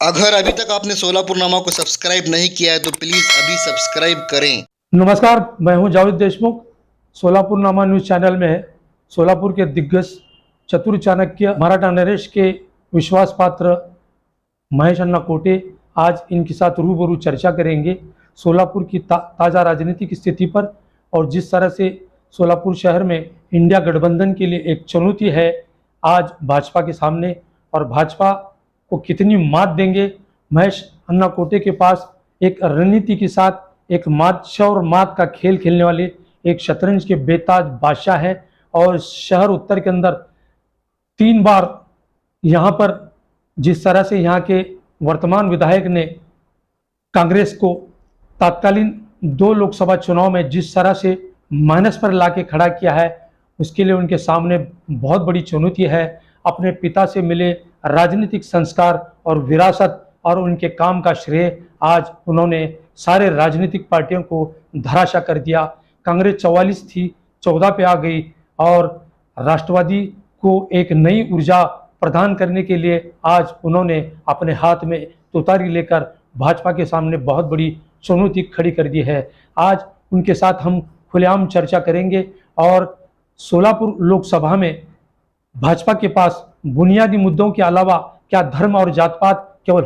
अगर अभी तक आपने सोलापुर नामा को सब्सक्राइब नहीं किया है तो प्लीज़ अभी सब्सक्राइब करें। नमस्कार, मैं हूं जावेद देशमुख। सोलापुर नामा न्यूज़ चैनल में सोलापुर के दिग्गज चतुर चाणक्य मराठा नरेश के विश्वास पात्र महेश अन्ना कोटे आज इनके साथ रूबरू चर्चा करेंगे सोलापुर की ताज़ा राजनीतिक स्थिति पर और जिस तरह से सोलापुर शहर में इंडिया गठबंधन के लिए एक चुनौती है आज भाजपा के सामने और भाजपा को कितनी मात देंगे। महेश अन्ना कोटे के पास एक रणनीति के साथ एक और मात का खेल खेलने वाले एक शतरंज के बेताज बादशाह है और शहर उत्तर के अंदर 3 बार यहाँ पर जिस तरह से यहाँ के वर्तमान विधायक ने कांग्रेस को तात्कालीन 2 लोकसभा चुनाव में जिस तरह से माइनस पर लाके खड़ा किया है उसके लिए उनके सामने बहुत बड़ी चुनौती है। अपने पिता से मिले राजनीतिक संस्कार और विरासत और उनके काम का श्रेय आज उन्होंने सारे राजनीतिक पार्टियों को धराशायी कर दिया। कांग्रेस 44 थी 14 पे आ गई और राष्ट्रवादी को एक नई ऊर्जा प्रदान करने के लिए आज उन्होंने अपने हाथ में तुतारी लेकर भाजपा के सामने बहुत बड़ी चुनौती खड़ी कर दी है। आज उनके साथ हम खुलेआम चर्चा करेंगे और सोलापुर लोकसभा में भाजपा के पास बुनियादी मुद्दों के अलावा क्या धर्म और जात पात केवल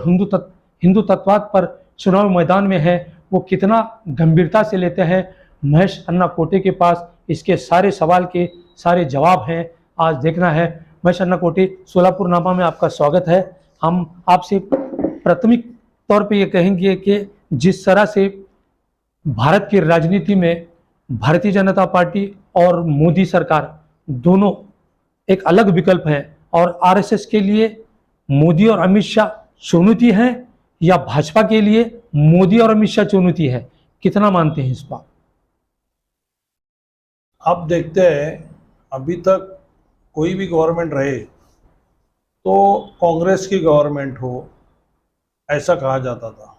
हिंदू तत्ववाद पर चुनाव मैदान में है वो कितना गंभीरता से लेते हैं। महेश अन्ना कोटे के पास इसके सारे सवाल के सारे जवाब हैं। आज देखना है। महेश अन्ना कोटे, सोलापुर नामा में आपका स्वागत है। हम आपसे प्राथमिक तौर पे ये कहेंगे कि जिस तरह से भारत की राजनीति में भारतीय जनता पार्टी और मोदी सरकार दोनों एक अलग विकल्प है और आरएसएस के लिए मोदी और अमित शाह चुनौती है या भाजपा के लिए मोदी और अमित शाह चुनौती है, कितना मानते हैं इस बात? आप देखते हैं अभी तक कोई भी गवर्नमेंट रहे तो कांग्रेस की गवर्नमेंट हो ऐसा कहा जाता था,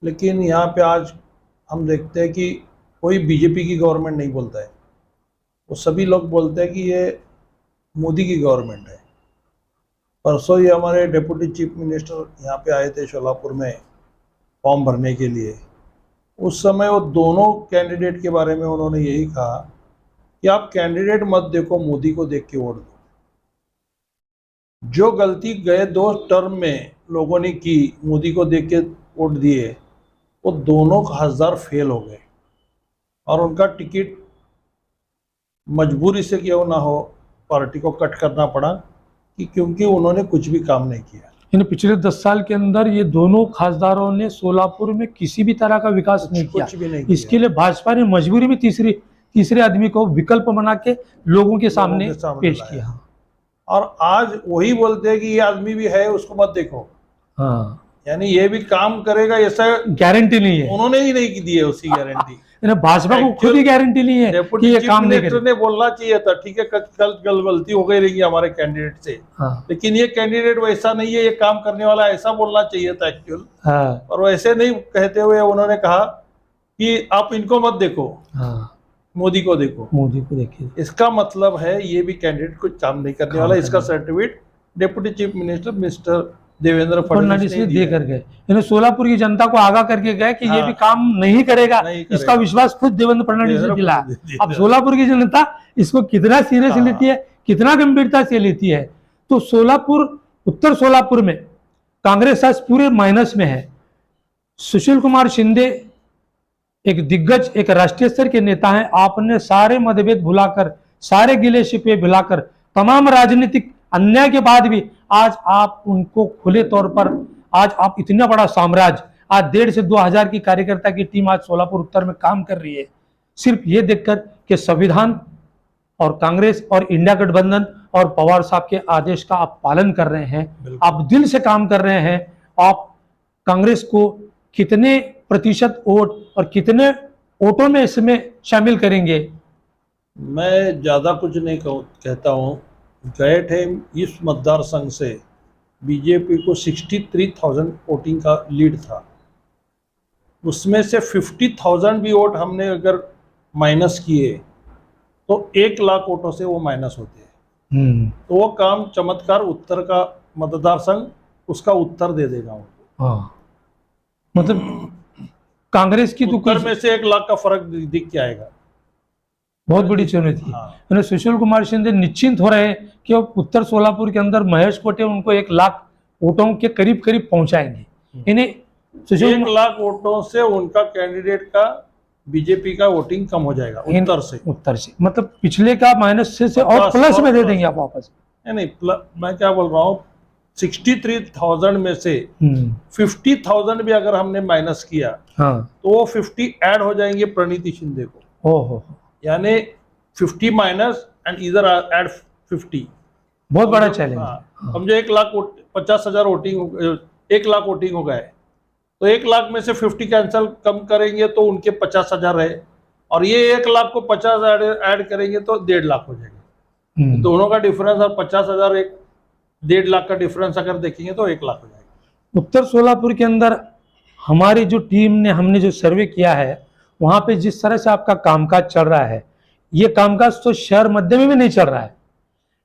लेकिन यहाँ पे आज हम देखते हैं कि कोई बीजेपी की गवर्नमेंट नहीं बोलता है। वो सभी लोग बोलते हैं कि ये मोदी की गवर्नमेंट है। परसों ही हमारे डिप्टी चीफ मिनिस्टर यहाँ पे आए थे सोलापुर में फॉर्म भरने के लिए। उस समय वो दोनों कैंडिडेट के बारे में उन्होंने यही कहा कि आप कैंडिडेट मत देखो, मोदी को देख के वोट दो। जो गलती गए 2 टर्म में लोगों ने की, मोदी को देख के वोट दिए, वो दोनों हजार फेल हो गए और उनका टिकट मजबूरी से क्यों ना हो पार्टी को कट करना पड़ा कि क्योंकि उन्होंने कुछ भी काम नहीं किया। इन पिछले 10 साल के अंदर ये दोनों खासदारों ने सोलापुर में किसी भी तरह का विकास नहीं किया। कुछ भी नहीं किया। इसके लिए भाजपा ने मजबूरी में तीसरे आदमी को विकल्प बना के लोगों के सामने पेश किया और आज वही बोलते हैं कि ये आदमी भी है, उसको मत देखो। हाँ, यानी ये भी काम करेगा ऐसा गारंटी नहीं है। उन्होंने ही नहीं दी है उसकी गारंटी। भाजपा को खुद ही गारंटी नहीं है कि ये काम नहीं करेगा। ने बोलना चाहिए था ठीक है कल गलती हो गई रहेगी हमारे कैंडिडेट से। हाँ। लेकिन ये कैंडिडेट वैसा नहीं है, ये काम करने वाला ऐसा बोलना चाहिए था एक्चुअल। हाँ। और वैसे नहीं कहते हुए उन्होंने कहा कि आप इनको मत देखो। हाँ। मोदी को देखो। मोदी को देखिए। इसका मतलब है ये भी कैंडिडेट कुछ काम नहीं करने वाला। इसका certificate deputy chief minister mister Devendra Fadnavis ने दे कर गए। इन्हें सोलापुर की जनता को आगाह करके गए कि ये भी काम नहीं करेगा। इसका विश्वास खुद देवेंद्र फडणवीस ने दिला। अब सोलापुर की जनता इसको कितना सीरियस लेती है, कितना गंभीरता से लेती है। तो सोलापुर, उत्तर सोलापुर में कांग्रेस आज पूरे माइनस में है। सुशील कुमार शिंदे एक दिग्गज, एक राष्ट्रीय स्तर के नेता हैं। आपने सारे मतभेद भुलाकर, सारे गिले शिकवे भुलाकर, तमाम राजनीतिक अन्याय के बाद भी आज आप उनको खुले तौर पर, आज आप इतना बड़ा साम्राज्य, आज 1,500 से 2,000 की कार्यकर्ता की टीम आज सोलापुर उत्तर में काम कर रही है, सिर्फ ये देखकर कि संविधान और कांग्रेस और इंडिया गठबंधन और पवार साहब के आदेश का आप पालन कर रहे हैं, आप दिल से काम कर रहे हैं। आप कांग्रेस को कितने प्रतिशत वोट और कितने वोटों में इसमें शामिल करेंगे? मैं ज्यादा कुछ नहीं कहता हूँ। गए थे इस मतदार संघ से बीजेपी को 63,000 वोटिंग का लीड था। उसमें से 50,000 भी वोट हमने अगर माइनस किए तो 1 लाख वोटों से वो माइनस होते हैं। तो वो काम चमत्कार उत्तर का मतदार संघ उसका उत्तर दे देगा वो। हाँ, मतलब कांग्रेस की तो उत्तर कुछ में से 1 लाख का फर्क दिख के आएगा। बहुत बड़ी चुनौती है। हाँ। यानी सुशील कुमार शिंदे निश्चिंत हो रहे हैं कि अब उत्तर सोलापुर के अंदर महेश कोटे उनको 1 लाख वोटों के करीब करीब पहुंचाएंगे। इन्हें सुशील 1 लाख वोटों से उनका कैंडिडेट का बीजेपी का वोटिंग कम हो जाएगा उत्तर से। मतलब पिछले का -6 से और प्लस में दे देंगे आप वापस। नहीं, मैं क्या बोल रहा हूँ, 63,000 में से 50,000 भी अगर हमने माइनस किया हाँ, तो वो 50 ऐड हो जाएंगे प्रणीति शिंदे को। ओहो, यानी 50 माइनस एंड इधर ऐड 50। बहुत बड़ा चैलेंज। समझो 1,50,000 वोटिंग 1 लाख वोटिंग हो गए, तो 1 लाख में से 50 कैंसिल कम करेंगे तो उनके 50,000 रहे, और ये 1 लाख को 50 ऐड करेंगे तो 1.5 लाख हो जाएंगे। दोनों का डिफरेंस और 50,000 1.5 लाख का डिफरेंस अगर देखेंगे तो 1 लाख हो जाएगा। उत्तर सोलापुर के अंदर हमारी जो टीम ने हमने जो सर्वे किया है वहां पे जिस तरह से आपका कामकाज चल रहा है, ये कामकाज तो शहर मध्य में भी नहीं चल रहा है।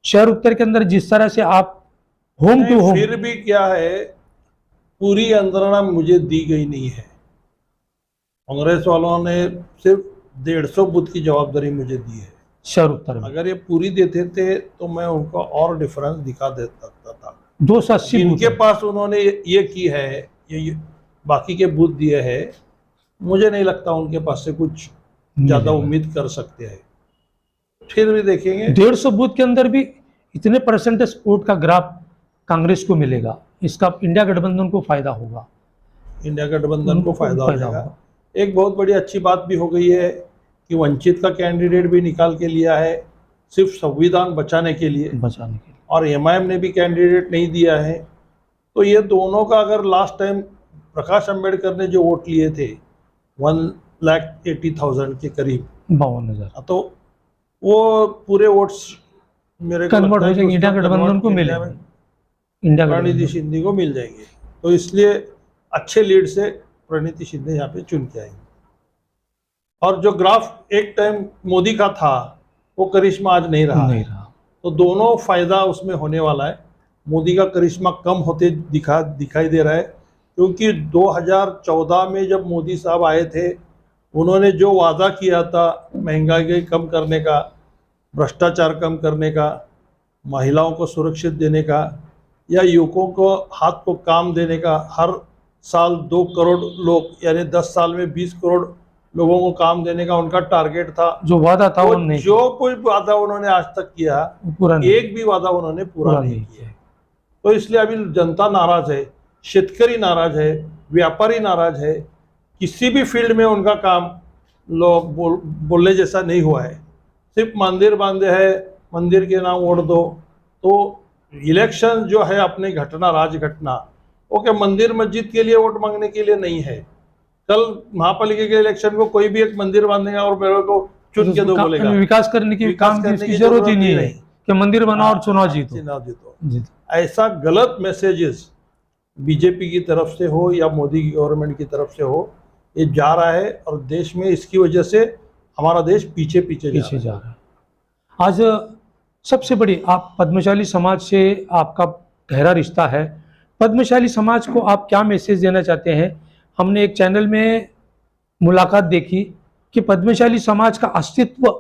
शहर उत्तर के अंदर जिस तरह से आप होम टू होम, फिर भी क्या है, पूरी यंत्रणा मुझे दी गई नहीं है। कांग्रेस वालों ने सिर्फ 150 बूथ की जवाबदारी मुझे दी है शहर उत्तर में। अगर ये पूरी देते थे तो मैं उनको और डिफरेंस दिखा दे सकता था। 280 इनके पास उन्होंने ये की है, ये बाकी के बूथ दिए हैं, मुझे नहीं लगता उनके पास से कुछ ज्यादा उम्मीद कर सकते हैं। फिर भी देखेंगे 150 बूथ के अंदर भी इतने परसेंटेज वोट का ग्राफ कांग्रेस को मिलेगा, इसका इंडिया गठबंधन को फायदा होगा। इंडिया गठबंधन को फायदा हो जाएगा। एक बहुत बड़ी अच्छी बात भी हो गई है कि वंचित का कैंडिडेट भी निकाल के लिया है, सिर्फ संविधान बचाने के लिए, और एमआईएम ने भी कैंडिडेट नहीं दिया है। तो ये दोनों का अगर लास्ट टाइम प्रकाश अंबेडकर ने जो वोट लिए थे 1,80,000 के करीब, 52,000, तो वो पूरे वोट्स मेरे को कन्वर्ट लगता हो है कि जाएंगे, इंडिया उसका गठबंधन को convert मिलेंगे, इंडिया प्रणीति गठबंधन। शिंदे को मिल जाएंगे। तो इसलिए अच्छे लीड से प्रणीति शिंदे यहाँ पे चुन के आएंगे। और जो ग्राफ एक टाइम मोदी का था वो करिश्मा आज नहीं रहा है। तो दोनों फायदा उसमें होने वाला है। मोदी का करिश्मा कम होते दिखाई दे रहा है, क्योंकि 2014 में जब मोदी साहब आए थे, उन्होंने जो वादा किया था महंगाई कम करने का, भ्रष्टाचार कम करने का, महिलाओं को सुरक्षित देने का, या युवकों को हाथ को काम देने का, हर साल 2 करोड़ लोग यानी 10 साल में 20 करोड़ लोगों को काम देने का उनका टारगेट था। जो वादा था वो नहीं, जो कोई वादा उन्होंने आज तक किया पूरा नहीं, एक भी वादा उन्होंने पूरा नहीं किया। तो इसलिए अभी जनता नाराज है, शेतकरी नाराज है, व्यापारी नाराज है। किसी भी फील्ड में उनका काम लोग बोलने जैसा नहीं हुआ है। सिर्फ मंदिर बांधे है, मंदिर के नाम वोट दो। तो इलेक्शन जो है अपने घटना राज घटना, ओके, मंदिर मस्जिद के लिए वोट मांगने के लिए नहीं है। कल महापालिका के इलेक्शन को कोई भी एक मंदिर बांधेगा और मेरे को चुन के दो बोलेगा। विकास करने की काम की जरूरत ही नहीं है कि मंदिर बनाओ और चुनाव जीतो। ऐसा गलत मैसेजेस बीजेपी की तरफ से हो या मोदी की गवर्नमेंट की तरफ से हो, ये जा रहा है, और देश में इसकी वजह से हमारा देश पीछे जा रहा है। आज सबसे बड़ी, आप पद्मशाली समाज से आपका गहरा रिश्ता है, पद्मशाली समाज को आप क्या मैसेज देना चाहते हैं? हमने एक चैनल में मुलाकात देखी कि पद्मशाली समाज का अस्तित्व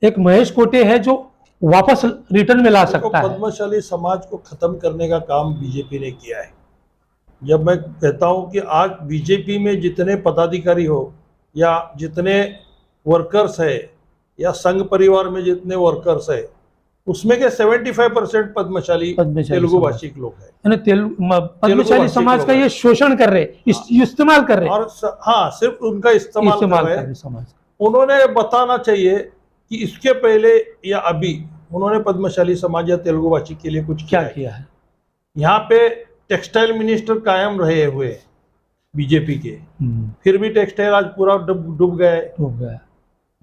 एक महेश कोटे है जो वापस रिटर्न में ला सकता है। पद्मशाली समाज को खत्म करने का काम बीजेपी ने किया है। जब मैं कहता हूं कि आज बीजेपी में जितने पदाधिकारी हो या जितने वर्कर्स है या संघ परिवार में जितने वर्कर्स है, उसमें के 75% पद्मशाली तेलुगु भाषी लोग हैं। पद्मशाली समाज का ये शोषण कर रहे, इस्तेमाल कर रहे, और हाँ, सिर्फ उनका इस्तेमाल कर रहे हैं। उन्होंने बताना चाहिए कि इसके पहले या अभी उन्होंने पद्मशाली समाज या तेलुगु भाषी के लिए कुछ क्या किया है। यहाँ पे टेक्सटाइल मिनिस्टर कायम रहे हुए बीजेपी के, फिर भी टेक्सटाइल आज पूरा डूब गया।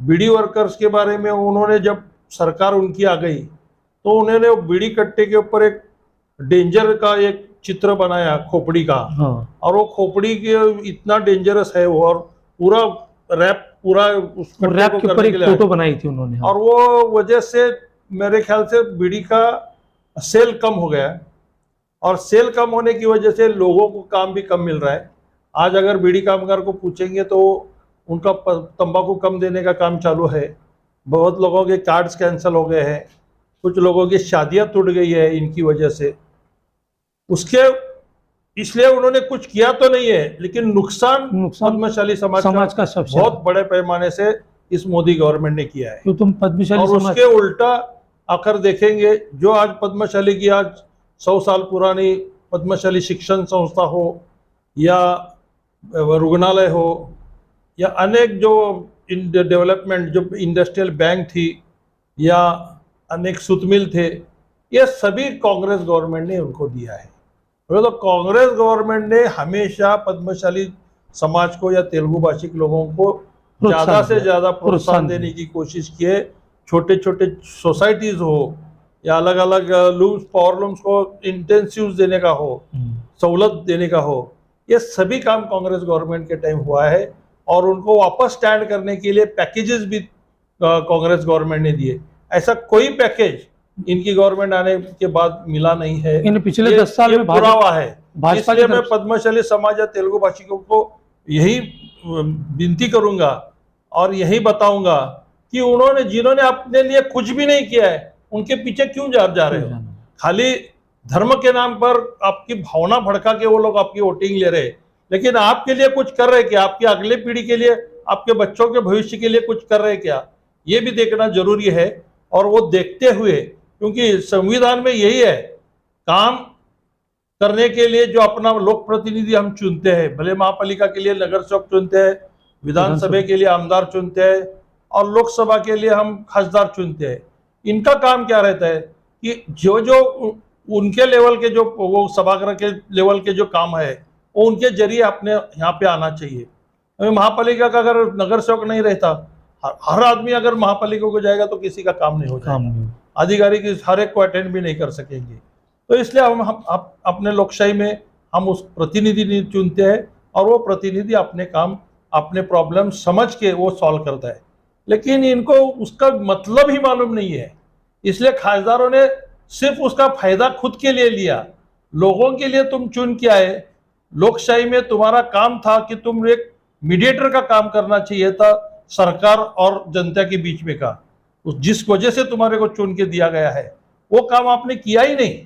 बीड़ी वर्कर्स के बारे में उन्होंने, जब सरकार उनकी आ गई तो उन्होंने बीड़ी कट्टे के ऊपर एक डेंजर का एक चित्र बनाया, खोपड़ी का। हाँ। और वो खोपड़ी के इतना डेंजरस है वो, और पूरा रैप के ऊपर एक फोटो बनाई थी उन्होंने। और वो वजह से मेरे ख्याल से बीड़ी का सेल कम हो गया। और सेल कम होने की वजह से लोगों को काम भी कम मिल रहा है। आज अगर बीड़ी कामगार को पूछेंगे तो उनका तंबाकू कम देने का काम चालू है। बहुत लोगों के कार्ड्स कैंसिल हो गए हैं, कुछ लोगों की शादियां टूट गई है इनकी वजह से। उसके इसलिए उन्होंने कुछ किया तो नहीं है, लेकिन नुकसान पद्मशाली समाज का सबसे बहुत बड़े पैमाने से इस मोदी गवर्नमेंट ने किया है। तो तुम पद्मशाली और समाज उसके उल्टा आकर देखेंगे, जो आज पद्मशाली की आज 100 साल पुरानी पद्मशाली शिक्षण संस्था हो या रुग्णालय हो या अनेक जो डेवलपमेंट जो इंडस्ट्रियल बैंक थी या अनेक सूत मिल थे, ये सभी कांग्रेस गवर्नमेंट ने उनको दिया है। तो कांग्रेस गवर्नमेंट ने हमेशा पद्मशाली समाज को या तेलुगु भाषिक लोगों को ज्यादा से ज्यादा प्रोत्साहन देने की कोशिश की है। छोटे छोटे सोसाइटीज हो या अलग अलग लूम्स पावर लूम्स को इंटेंसिव देने का हो, सहूलत देने का हो, ये सभी काम कांग्रेस गवर्नमेंट के टाइम हुआ है। और उनको वापस स्टैंड करने के लिए पैकेजेस भी कांग्रेस गवर्नमेंट ने दिए। ऐसा कोई पैकेज इनकी गवर्नमेंट आने के बाद मिला नहीं है। इन पिछले 10 साल में पुरावा है। भाजपा इसलिए मैं पद्मशाली समाज या तेलुगु भाषिकों को यही विनती करूंगा और यही बताऊंगा कि उन्होंने जिन्होंने अपने लिए कुछ भी नहीं किया है, उनके पीछे क्यों जा रहे हो। खाली धर्म के नाम पर आपकी भावना भड़का के वो लोग आपकी वोटिंग ले रहे, लेकिन आपके लिए कुछ कर रहे क्या? आपकी अगले पीढ़ी के लिए, आपके बच्चों के भविष्य के लिए कुछ कर रहे क्या? ये भी देखना जरूरी है। और वो देखते हुए, क्योंकि संविधान में यही है, काम करने के लिए जो अपना लोक प्रतिनिधि हम चुनते हैं, भले महापालिका के लिए नगर सेवक चुनते हैं, विधानसभा के लिए आमदार चुनते हैं और लोकसभा के लिए हम खासदार चुनते हैं। इनका काम क्या रहता है कि जो जो उनके लेवल के जो वो सभागृह के लेवल के जो काम है वो उनके जरिए अपने यहाँ पे आना चाहिए। अभी महापालिका का अगर नगर सेवक नहीं रहता, हर आदमी अगर महापालिका को जाएगा तो किसी का काम नहीं हो जाएगा, आधिकारिक हर एक को अटेंड भी नहीं कर सकेंगे। तो इसलिए हम अपने लोकशाही में हम उस प्रतिनिधि चुनते हैं और वो प्रतिनिधि अपने काम, अपने प्रॉब्लम समझ के वो सॉल्व करता है। लेकिन इनको उसका मतलब ही मालूम नहीं है, इसलिए खासदारों ने सिर्फ उसका फायदा खुद के लिए लिया। लोगों के लिए तुम चुन के आए, लोकशाही में तुम्हारा काम था कि तुम एक मीडिएटर का काम करना चाहिए था सरकार और जनता के बीच में का। जिस वजह से तुम्हारे को चुन के दिया गया है वो काम आपने किया ही नहीं,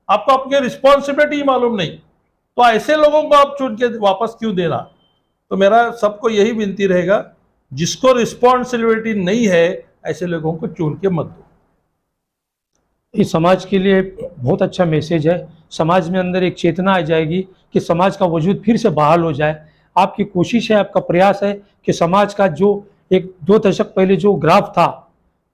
आपको अपनी रिस्पॉन्सिबिलिटी ही मालूम नहीं, तो ऐसे लोगों को आप चुन के वापस क्यों देना। तो मेरा सबको यही विनती रहेगा, जिसको रिस्पॉन्सिबिलिटी नहीं है ऐसे लोगों को चुन के मत दो। इस समाज के लिए बहुत अच्छा मैसेज है। समाज में अंदर एक चेतना आ जाएगी कि समाज का वजूद फिर से बहाल हो जाए। आपकी कोशिश है, आपका प्रयास है कि समाज का जो 1-2 दशक पहले जो ग्राफ था,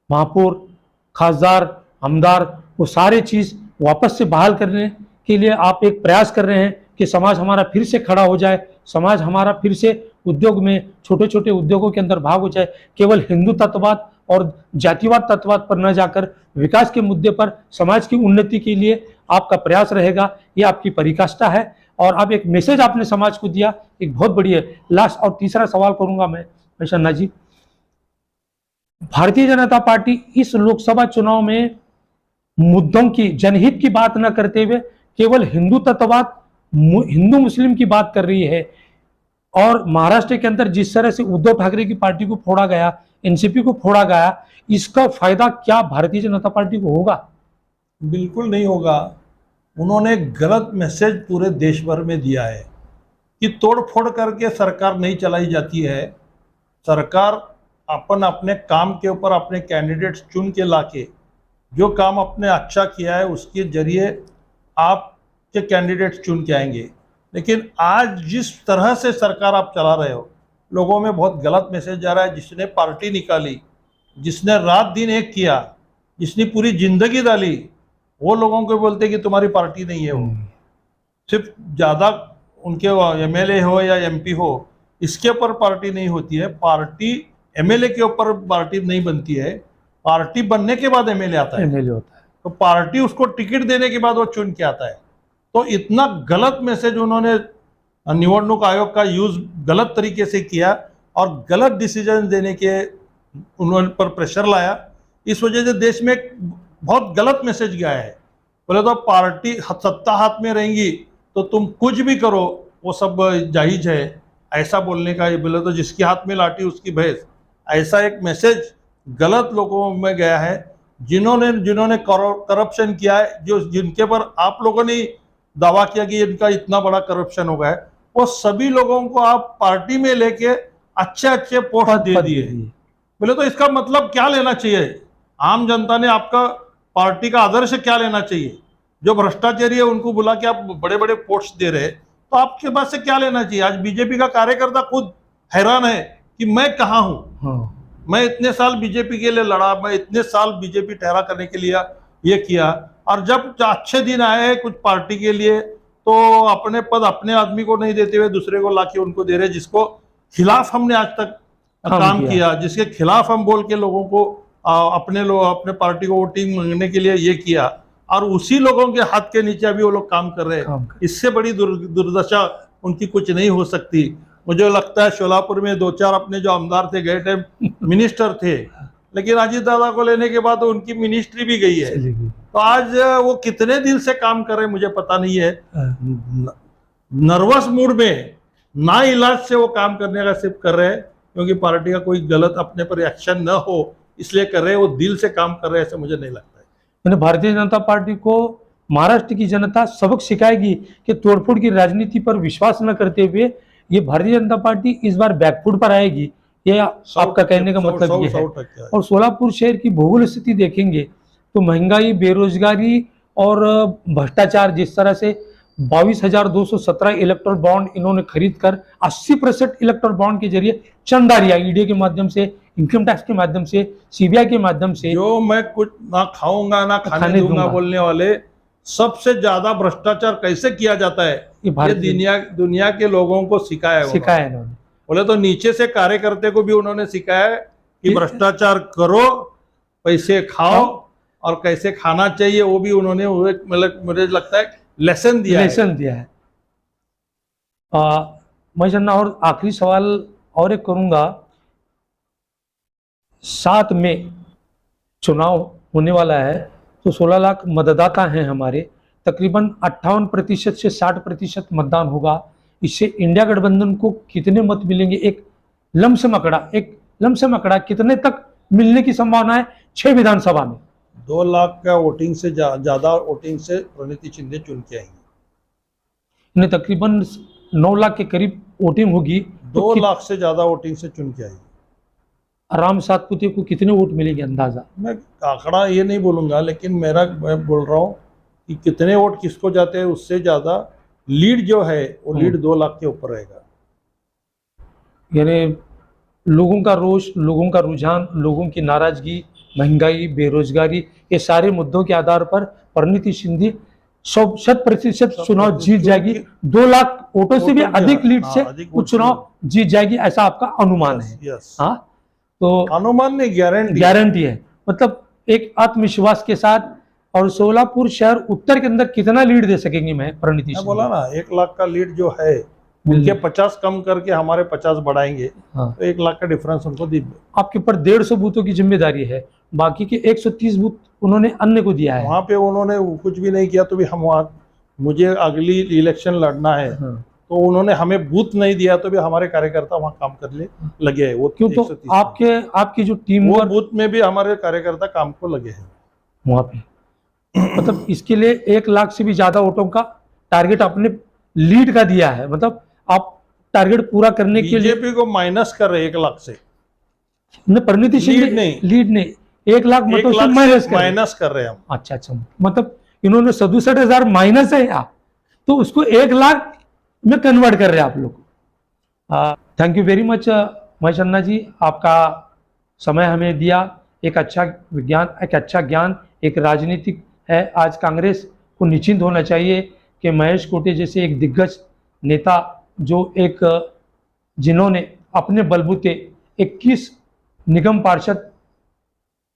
महापौर, खासदार, आमदार, वो सारे चीज़ वापस से बहाल करने के लिए आप एक प्रयास कर रहे हैं कि समाज हमारा फिर से खड़ा हो जाए, समाज हमारा फिर से उद्योग में, छोटे छोटे उद्योगों के अंदर भाग हो जाए। केवल हिंदू तत्ववाद और जातिवाद तत्ववाद पर न जाकर विकास के मुद्दे पर समाज की उन्नति के लिए आपका प्रयास रहेगा, ये आपकी परिकाष्ठा है। और अब एक मैसेज आपने समाज को दिया, एक बहुत बड़ी है। लास्ट और तीसरा सवाल करूंगा मैं प्रसन्ना जी, भारतीय जनता पार्टी इस लोकसभा चुनाव में मुद्दों की, जनहित की बात न करते हुए केवल हिंदू तत्ववाद, हिंदू मुस्लिम की बात कर रही है। और महाराष्ट्र के अंदर जिस तरह से उद्धव ठाकरे की पार्टी को फोड़ा गया, एनसीपी को फोड़ा गया, इसका फायदा क्या भारतीय जनता पार्टी को होगा? बिल्कुल नहीं होगा। उन्होंने गलत मैसेज पूरे देश भर में दिया है कि तोड़फोड़ करके सरकार नहीं चलाई जाती है। सरकार अपन अपने काम के ऊपर अपने कैंडिडेट्स चुन के लाके जो काम अपने अच्छा किया है उसके जरिए आपके कैंडिडेट्स चुन के आएंगे। लेकिन आज जिस तरह से सरकार आप चला रहे हो, लोगों में बहुत गलत मैसेज जा रहा है। जिसने पार्टी निकाली, जिसने रात दिन एक किया, जिसने पूरी जिंदगी डाली, वो लोगों को बोलते कि तुम्हारी पार्टी नहीं है। वो सिर्फ ज़्यादा उनके एमएलए हो या एमपी हो, इसके ऊपर पार्टी नहीं होती है। पार्टी एमएलए के ऊपर पार्टी नहीं बनती है, पार्टी बनने के बाद एमएलए आता है। एमएलए होता है तो पार्टी उसको टिकट देने के बाद वो चुन के आता है। तो इतना गलत मैसेज उन्होंने निवडणूक आयोग का यूज गलत तरीके से किया और गलत डिसीजन देने के उन्होंने पर प्रेशर लाया। इस वजह से देश में बहुत गलत मैसेज गया है। बोले तो पार्टी सत्ता हाथ में रहेंगी तो तुम कुछ भी करो वो सब जायज है, ऐसा बोलने का। ये बोले तो जिसके हाथ में लाठी उसकी भैंस, ऐसा एक मैसेज गलत लोगों में गया है। जिन्होंने जिन्होंने करप्शन किया है, जो जिनके पर आप लोगों ने दावा किया कि इनका इतना बड़ा करप्शन हो गया है, वो सभी लोगों को आप पार्टी में लेके अच्छे अच्छे पोस्ट दे दिए। बोले तो इसका मतलब क्या लेना चाहिए? आम जनता ने आपका पार्टी का आदर्श क्या लेना चाहिए? जो भ्रष्टाचारी है उनको बुला के आप बड़े बड़े पोस्ट दे रहे, तो आपके पास से क्या लेना चाहिए? आज बीजेपी का कार्यकर्ता खुद हैरान है कि मैं कहाँ हूँ। मैं इतने साल बीजेपी के लिए लड़ा, मैं इतने साल बीजेपी ठहरा करने के लिए ये किया, और जब अच्छे दिन आए कुछ पार्टी के लिए तो अपने पद अपने आदमी को नहीं देते हुए दूसरे को लाके उनको दे रहे, जिसको खिलाफ हमने आज तक काम किया, जिसके खिलाफ हम बोल के लोगों को अपने पार्टी को वोटिंग मांगने के लिए ये किया, और उसी लोगों के हाथ के नीचे अभी वो लोग काम कर रहे हैं। इससे बड़ी दुर्दशा उनकी कुछ नहीं हो सकती। मुझे लगता है शोलापुर में 2-4 अपने जो आमदार थे, गए टाइम मिनिस्टर थे, लेकिन अजीत दादा को लेने के बाद उनकी मिनिस्ट्री भी गई है। तो आज वो कितने दिन से काम कर रहे हैं मुझे पता नहीं है। नर्वस मूड में ना इलाज से वो काम करने का सिर्फ कर रहे हैं, क्योंकि पार्टी का कोई गलत अपने पर एक्शन न हो इसलिए कर रहे हैं। वो दिल से काम कर रहे हैं ऐसा मुझे नहीं लगता है। मैंने भारतीय जनता पार्टी को महाराष्ट्र की जनता सबक सिखाएगी कि तोड़फोड़ की राजनीति पर विश्वास न करते हुए ये भारतीय जनता पार्टी इस बार बैकफुट पर आएगी। ये आपका कहने का मतलब ये है। और सोलापुर शहर की भौगोलिक स्थिति देखेंगे तो महंगाई, बेरोजगारी और भ्रष्टाचार, जिस तरह से 22,217 इलेक्ट्रल बॉन्ड इन्होंने खरीद कर 80% इलेक्ट्रल बॉन्ड के जरिए चंदारिया ईडी के माध्यम से, इनकम टैक्स के माध्यम से, सीबीआई के माध्यम से, जो मैं कुछ ना खाऊंगा ना खाने दूंगा बोलने वाले, सबसे ज्यादा भ्रष्टाचार कैसे किया जाता है ये दुनिया के लोगों को सिखाया इन्होंने। बोले तो नीचे से कार्यकर्ता को भी उन्होंने सिखाया है कि भ्रष्टाचार करो, पैसे खाओ, और कैसे खाना चाहिए वो भी उन्होंने मतलब मुझे लगता है लेसन दिया है। मैं जानना, और आखिरी सवाल और एक करूंगा, 7 मई चुनाव होने वाला है, तो 16 लाख मतदाता हैं हमारे, तकरीबन 58% से 60% मतदान होगा। इससे इंडिया गठबंधन को कितने मत मिलेंगे? एक लमसम आंकड़ा कितने तक मिलने की संभावना है 6 विधानसभा में? 2 लाख का वोटिंग से ज्यादा वोटिंग से प्रणीति शिंदे चुन के आएंगे। इन्हें तकरीबन 9 लाख के करीब वोटिंग होगी। 2 लाख से ज्यादा वोटिंग से चुन के आएंगे। राम सातपुते को कितने वोट मिलेंगे अंदाजा? मैं आंकड़ा ये नहीं बोलूंगा, लेकिन मैं बोल रहा हूँ कि कितने वोट किसको जाते हैं, उससे ज्यादा लीड जो है वो लीड 2 लाख के ऊपर रहेगा। यानी लोगों का रोष, लोगों का रुझान, लोगों की नाराजगी, महंगाई, बेरोजगारी, ये सारे मुद्दों के आधार पर प्रणीति शिंदे 100% चुनाव जीत जाएगी। 2 लाख वोटों से भी अधिक लीड से वो चुनाव जीत जाएगी, ऐसा आपका अनुमान है? हाँ, तो अनुमान नहीं, गारंटी है। मतलब एक आत्मविश्वास के साथ। और सोलापुर शहर उत्तर के अंदर कितना लीड दे सकेंगे मैं प्रणीति शिंदे? बोला ना 1 लाख का लीड जो है उनके 50 कम करके हमारे 50 बढ़ाएंगे। हाँ। तो 1 लाख का डिफरेंस उनको दी। आपके ऊपर 150 बूथों की जिम्मेदारी है, बाकी के 130 बूथ उन्होंने अन्य को दिया है। वहाँ पे उन्होंने कुछ भी नहीं किया, तो भी हम वहाँ, मुझे अगली इलेक्शन लड़ना है। हाँ। तो उन्होंने हमें बूथ नहीं दिया, तो भी हमारे कार्यकर्ता वहाँ काम करने लगे हैं। वो क्यों? तो आपकी जो टीम, वो बूथ में भी हमारे कार्यकर्ता काम को लगे हैं वहाँ पे। मतलब इसके लिए 1 लाख से भी ज्यादा वोटों का टारगेट आपने लीड का दिया है। मतलब आप टारगेट पूरा करने के लिए बीजेपी को माइनस कर रहे 1 लाख से। प्रणीति शिंदे लीड नहीं 1 लाख मतों से माइनस कर रहे हैं हम। अच्छा, मतलब इन्होंने 67,000 माइनस है यहाँ, तो उसको 1 लाख में कन्वर्ट कर रहे हैं आप लोग। Thank you very much Mahesh Anna ji, आपका समय हमें दिया। एक अच्छा ज्ञान, एक राजनीतिक है। आज कांग्रेस को निश्चिंत होना चाहिए कि महेश कोटे जैसे एक दिग्गज नेता, जो जिन्होंने अपने बलबूते 21 निगम पार्षद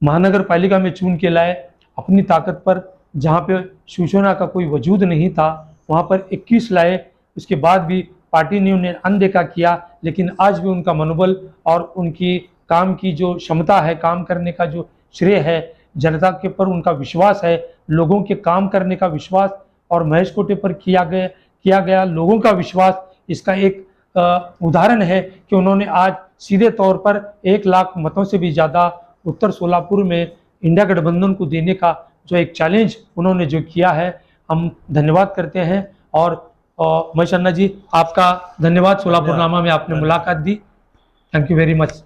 महानगर पालिका में चुन के लाए, अपनी ताकत पर, जहाँ पे शिवसेना का कोई वजूद नहीं था वहाँ पर 21 लाए। उसके बाद भी पार्टी ने उन्हें अनदेखा किया, लेकिन आज भी उनका मनोबल और उनकी काम की जो क्षमता है, काम करने का जो श्रेय है, जनता के ऊपर उनका विश्वास है, लोगों के काम करने का विश्वास और महेश कोटे पर किया गया लोगों का विश्वास, इसका एक उदाहरण है कि उन्होंने आज सीधे तौर पर 1 लाख मतों से भी ज़्यादा उत्तर सोलापुर में इंडिया गठबंधन को देने का जो एक चैलेंज उन्होंने जो किया है, हम धन्यवाद करते हैं। और महेश अन्ना जी, आपका धन्यवाद, सोलापुर नामा में आपने मुलाकात दी। Thank you very much.